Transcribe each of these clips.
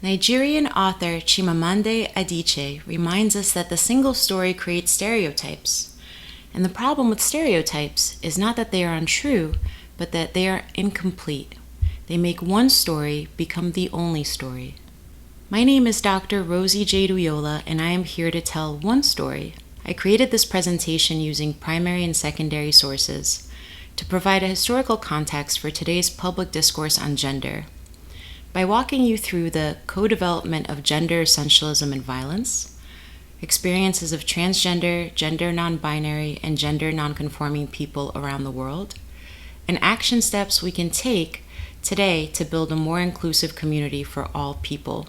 Nigerian author Chimamanda Adichie reminds us that the single story creates stereotypes. And the problem with stereotypes is not that they are untrue, but that they are incomplete. They make one story become the only story. My name is Dr. Rosie Jayde Uyola, and I am here to tell one story. I created this presentation using primary and secondary sources to provide a historical context for today's public discourse on gender. By walking you through the co-development of gender, essentialism, and violence, experiences of transgender, gender non-binary, and gender non-conforming people around the world, and action steps we can take today to build a more inclusive community for all people.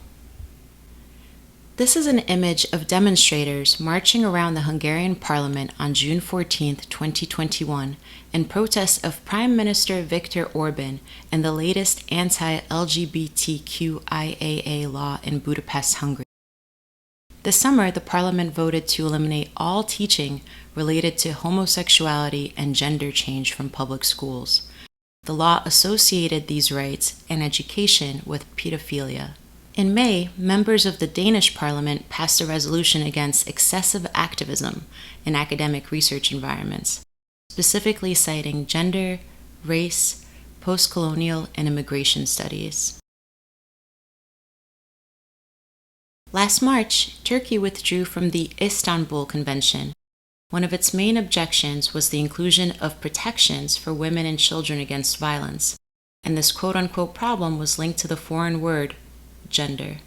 This is an image of demonstrators marching around the Hungarian parliament on June 14, 2021, in protest of Prime Minister Viktor Orban and the latest anti-LGBTQIAA law in Budapest, Hungary. This summer, the parliament voted to eliminate all teaching related to homosexuality and gender change from public schools. The law associated these rights and education with pedophilia. In May, members of the Danish parliament passed a resolution against excessive activism in academic research environments, specifically citing gender, race, post-colonial, and immigration studies. Last March, Turkey withdrew from the Istanbul Convention. One of its main objections was the inclusion of protections for women and children against violence, and this quote-unquote problem was linked to the foreign word gender.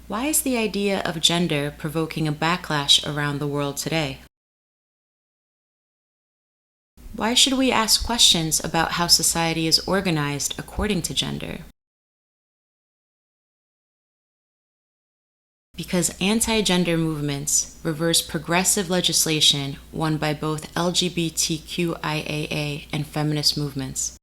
Why is the idea of gender provoking a backlash around the world today? Why should we ask questions about how society is organized according to gender? Because anti-gender movements reverse progressive legislation won by both LGBTQIAA and feminist movements.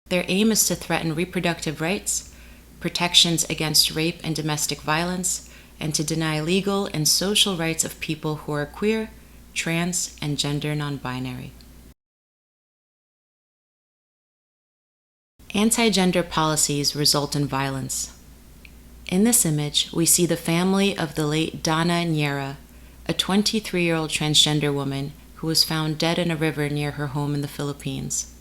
Their aim is to threaten reproductive rights, protections against rape and domestic violence, and to deny legal and social rights of people who are queer, trans, and gender non-binary. Anti-gender policies result in violence. In this image, we see the family of the late Donna Nyera, a 23-year-old transgender woman who was found dead in a river near her home in the Philippines.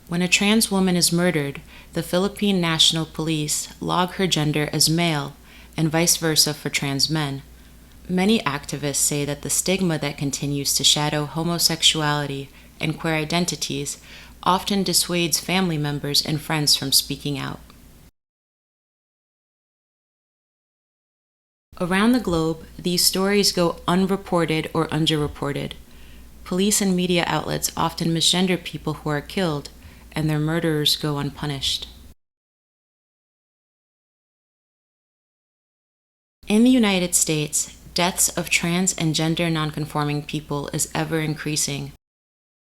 When a trans woman is murdered, the Philippine National Police log her gender as male and vice versa for trans men. Many activists say that the stigma that continues to shadow homosexuality and queer identities often dissuades family members and friends from speaking out. Around the globe, these stories go unreported or underreported. Police and media outlets often misgender people who are killed, and their murderers go unpunished. In the United States, deaths of trans and gender nonconforming people is ever increasing.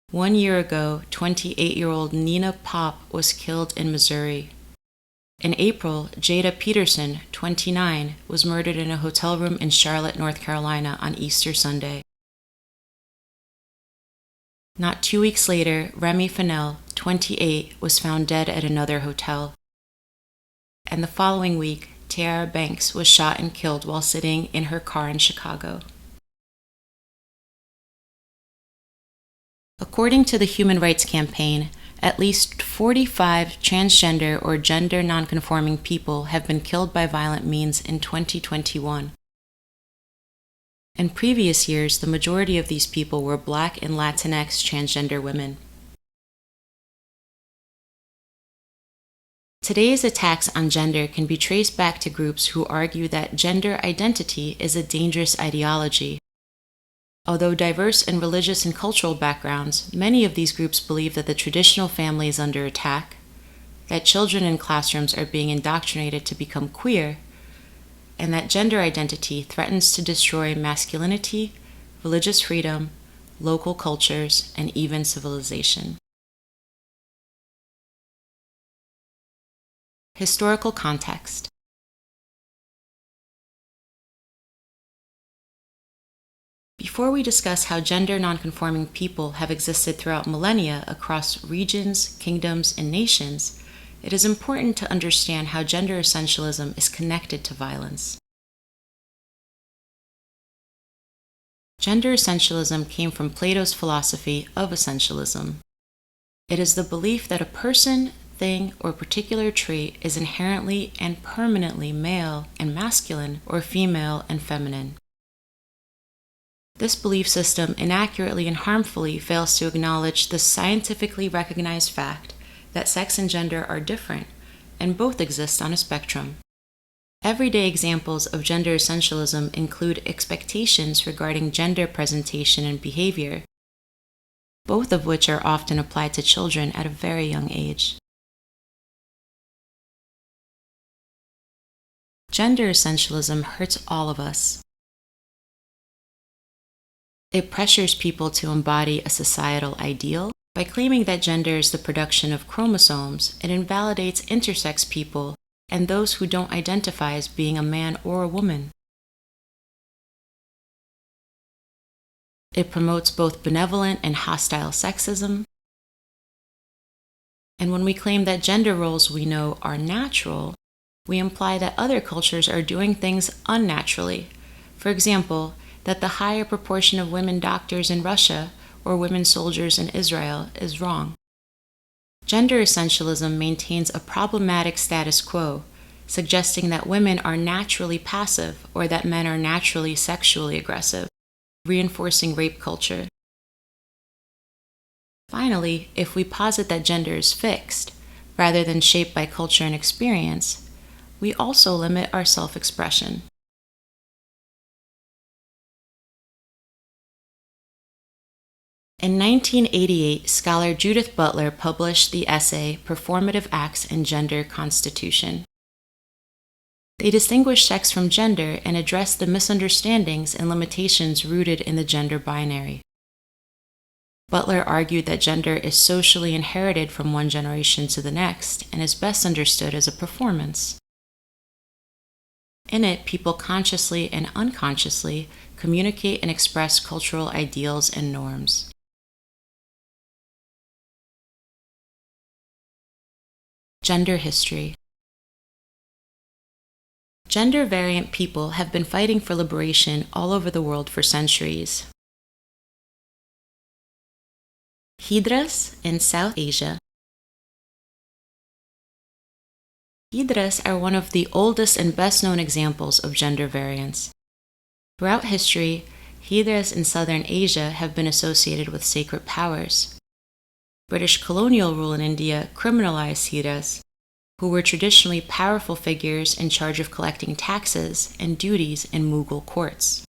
1 year ago, 28-year-old Nina Pop was killed in Missouri. In April, Jayde Peterson, 29, was murdered in a hotel room in Charlotte, North Carolina on Easter Sunday. Not 2 weeks later, Remy Fennell, 28, was found dead at another hotel. And the following week, Tiara Banks was shot and killed while sitting in her car in Chicago. According to the Human Rights Campaign, at least 45 transgender or gender nonconforming people have been killed by violent means in 2021. In previous years, the majority of these people were Black and Latinx transgender women. Today's attacks on gender can be traced back to groups who argue that gender identity is a dangerous ideology. Although diverse in religious and cultural backgrounds, many of these groups believe that the traditional family is under attack, that children in classrooms are being indoctrinated to become queer, and that gender identity threatens to destroy masculinity, religious freedom, local cultures, and even civilization. Historical context. Before we discuss how gender nonconforming people have existed throughout millennia across regions, kingdoms, and nations, it is important to understand how gender essentialism is connected to violence. Gender essentialism came from Plato's philosophy of essentialism. It is the belief that a person, thing, or particular trait is inherently and permanently male and masculine or female and feminine. This belief system inaccurately and harmfully fails to acknowledge the scientifically recognized fact that sex and gender are different, and both exist on a spectrum. Everyday examples of gender essentialism include expectations regarding gender presentation and behavior, both of which are often applied to children at a very young age. Gender essentialism hurts all of us. It pressures people to embody a societal ideal. By claiming that gender is the production of chromosomes, it invalidates intersex people and those who don't identify as being a man or a woman. It promotes both benevolent and hostile sexism. And when we claim that gender roles we know are natural, we imply that other cultures are doing things unnaturally. For example, that the higher proportion of women doctors in Russia or women soldiers in Israel is wrong. Gender essentialism maintains a problematic status quo, suggesting that women are naturally passive or that men are naturally sexually aggressive, reinforcing rape culture. Finally, if we posit that gender is fixed, rather than shaped by culture and experience, we also limit our self-expression. In 1988, scholar Judith Butler published the essay Performative Acts and Gender Constitution. They distinguished sex from gender and addressed the misunderstandings and limitations rooted in the gender binary. Butler argued that gender is socially inherited from one generation to the next and is best understood as a performance. In it, people consciously and unconsciously communicate and express cultural ideals and norms. Gender history. Gender-variant people have been fighting for liberation all over the world for centuries. Hijras in South Asia. Hijras are one of the oldest and best-known examples of gender variance. Throughout history, Hijras in Southern Asia have been associated with sacred powers. British colonial rule in India criminalized Hijras, who were traditionally powerful figures in charge of collecting taxes and duties in Mughal courts.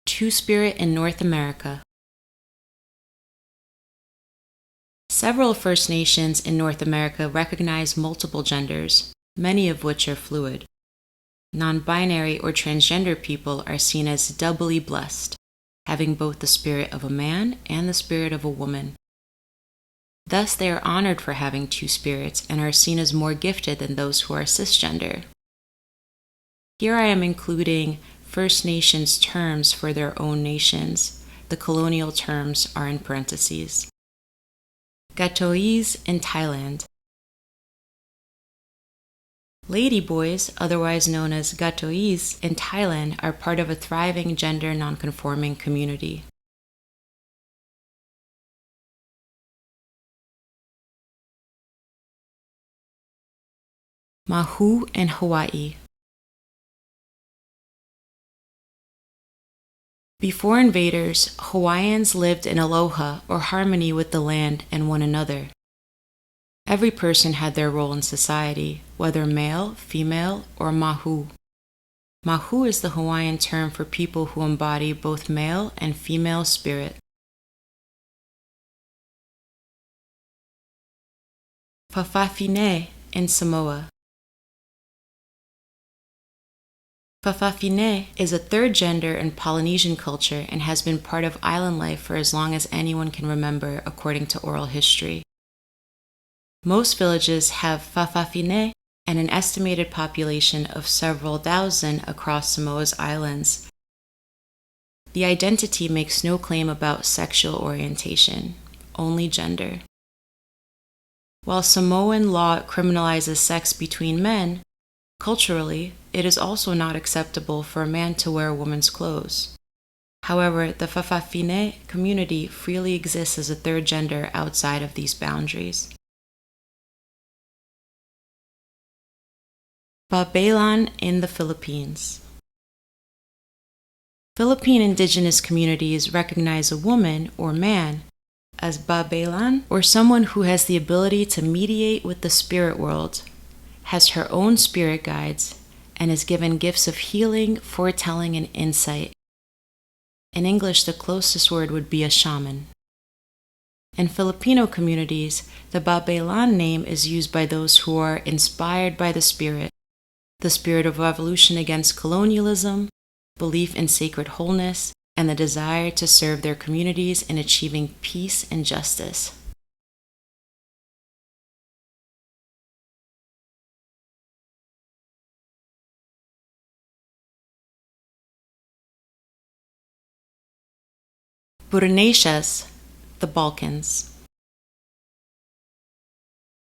Two-Spirit in North America. Several First Nations in North America recognize multiple genders, many of which are fluid. Non-binary or transgender people are seen as doubly blessed, having both the spirit of a man and the spirit of a woman. Thus, they are honored for having two spirits and are seen as more gifted than those who are cisgender. Here I am including First Nations terms for their own nations. The colonial terms are in parentheses. Gatois in Thailand. Ladyboys, otherwise known as Gatois in Thailand, are part of a thriving gender nonconforming community. Mahu in Hawaii. Before invaders, Hawaiians lived in aloha or harmony with the land and one another. Every person had their role in society, whether male, female, or mahu. Mahu is the Hawaiian term for people who embody both male and female spirit. Fa'afafine in Samoa. Fa'afafine is a third gender in Polynesian culture and has been part of island life for as long as anyone can remember, according to oral history. Most villages have fa'afafine and an estimated population of several thousand across Samoa's islands. The identity makes no claim about sexual orientation, only gender. While Samoan law criminalizes sex between men, culturally, it is also not acceptable for a man to wear a woman's clothes. However, the Fa'afafine community freely exists as a third gender outside of these boundaries. Babaylan in the Philippines. Philippine indigenous communities recognize a woman or man as babaylan, or someone who has the ability to mediate with the spirit world, has her own spirit guides, and is given gifts of healing, foretelling, and insight. In English, the closest word would be a shaman. In Filipino communities, the babaylan name is used by those who are inspired by the spirit of revolution against colonialism, belief in sacred wholeness, and the desire to serve their communities in achieving peace and justice. Burnasias, the Balkans.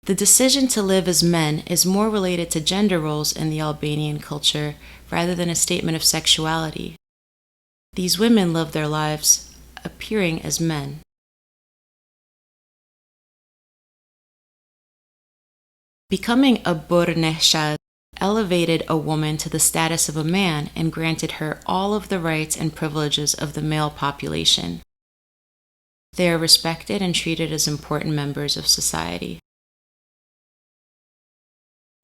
The decision to live as men is more related to gender roles in the Albanian culture rather than a statement of sexuality. These women live their lives appearing as men. Becoming a Burnesias elevated a woman to the status of a man and granted her all of the rights and privileges of the male population. They are respected and treated as important members of society.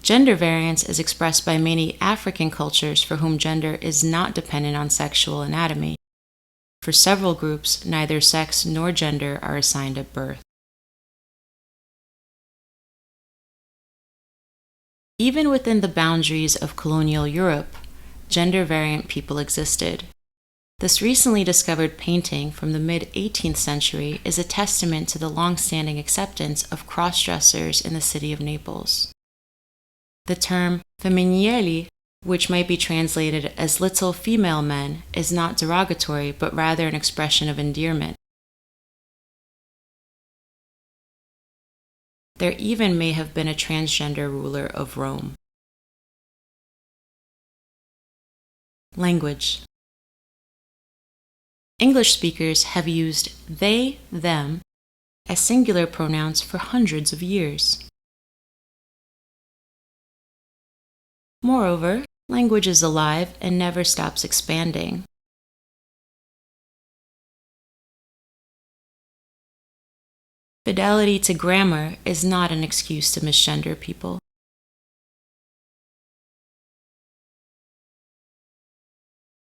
Gender variance is expressed by many African cultures for whom gender is not dependent on sexual anatomy. For several groups, neither sex nor gender are assigned at birth. Even within the boundaries of colonial Europe, gender-variant people existed. This recently discovered painting from the mid-18th century is a testament to the long-standing acceptance of cross-dressers in the city of Naples. The term femminili, which might be translated as little female men, is not derogatory but rather an expression of endearment. There even may have been a transgender ruler of Rome. Language. English speakers have used they, them as singular pronouns for hundreds of years. Moreover, language is alive and never stops expanding. Fidelity to grammar is not an excuse to misgender people.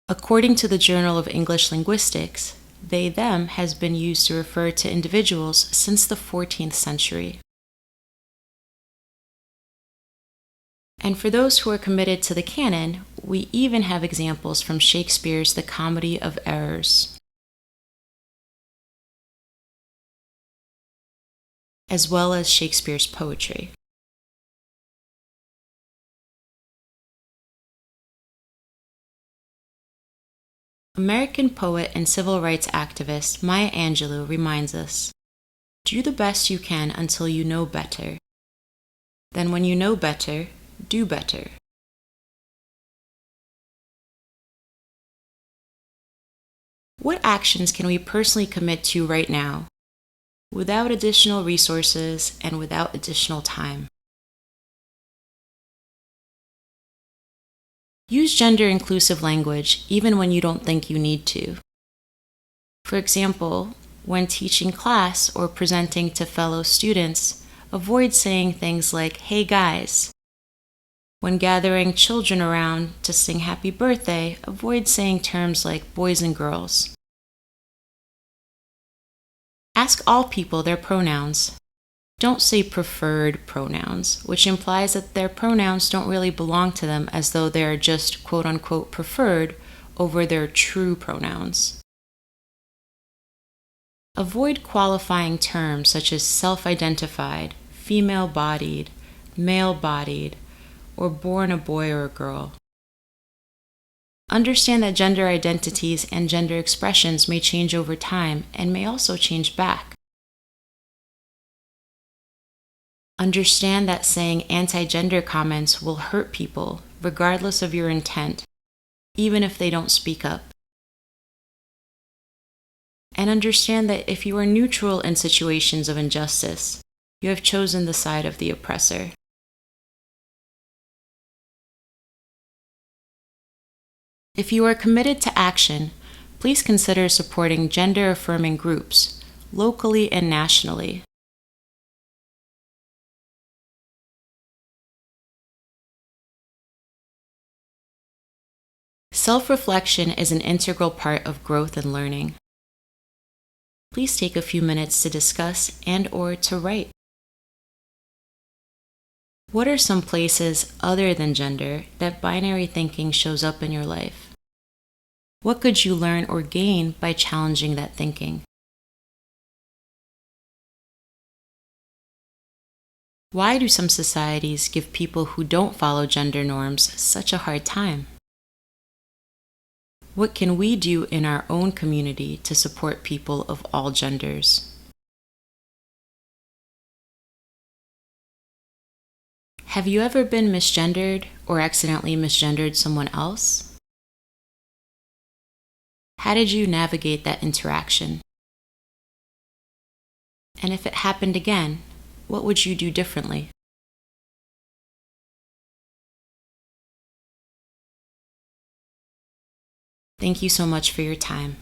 According to the Journal of English Linguistics, they, them has been used to refer to individuals since the 14th century. And for those who are committed to the canon, we even have examples from Shakespeare's The Comedy of Errors, as well as Shakespeare's poetry. American poet and civil rights activist Maya Angelou reminds us, "Do the best you can until you know better. Then when you know better, do better." What actions can we personally commit to right now, without additional resources and without additional time? Use gender-inclusive language even when you don't think you need to. For example, when teaching class or presenting to fellow students, avoid saying things like, "Hey guys." When gathering children around to sing happy birthday, avoid saying terms like boys and girls. Ask all people their pronouns. Don't say preferred pronouns, which implies that their pronouns don't really belong to them, as though they are just quote-unquote preferred over their true pronouns. Avoid qualifying terms such as self-identified, female-bodied, male-bodied, or born a boy or a girl. Understand that gender identities and gender expressions may change over time and may also change back. Understand that saying anti-gender comments will hurt people regardless of your intent, even if they don't speak up. And understand that if you are neutral in situations of injustice, you have chosen the side of the oppressor. If you are committed to action, please consider supporting gender-affirming groups, locally and nationally. Self-reflection is an integral part of growth and learning. Please take a few minutes to discuss and/or to write. What are some places other than gender that binary thinking shows up in your life? What could you learn or gain by challenging that thinking? Why do some societies give people who don't follow gender norms such a hard time? What can we do in our own community to support people of all genders? Have you ever been misgendered or accidentally misgendered someone else? How did you navigate that interaction? And if it happened again, what would you do differently? Thank you so much for your time.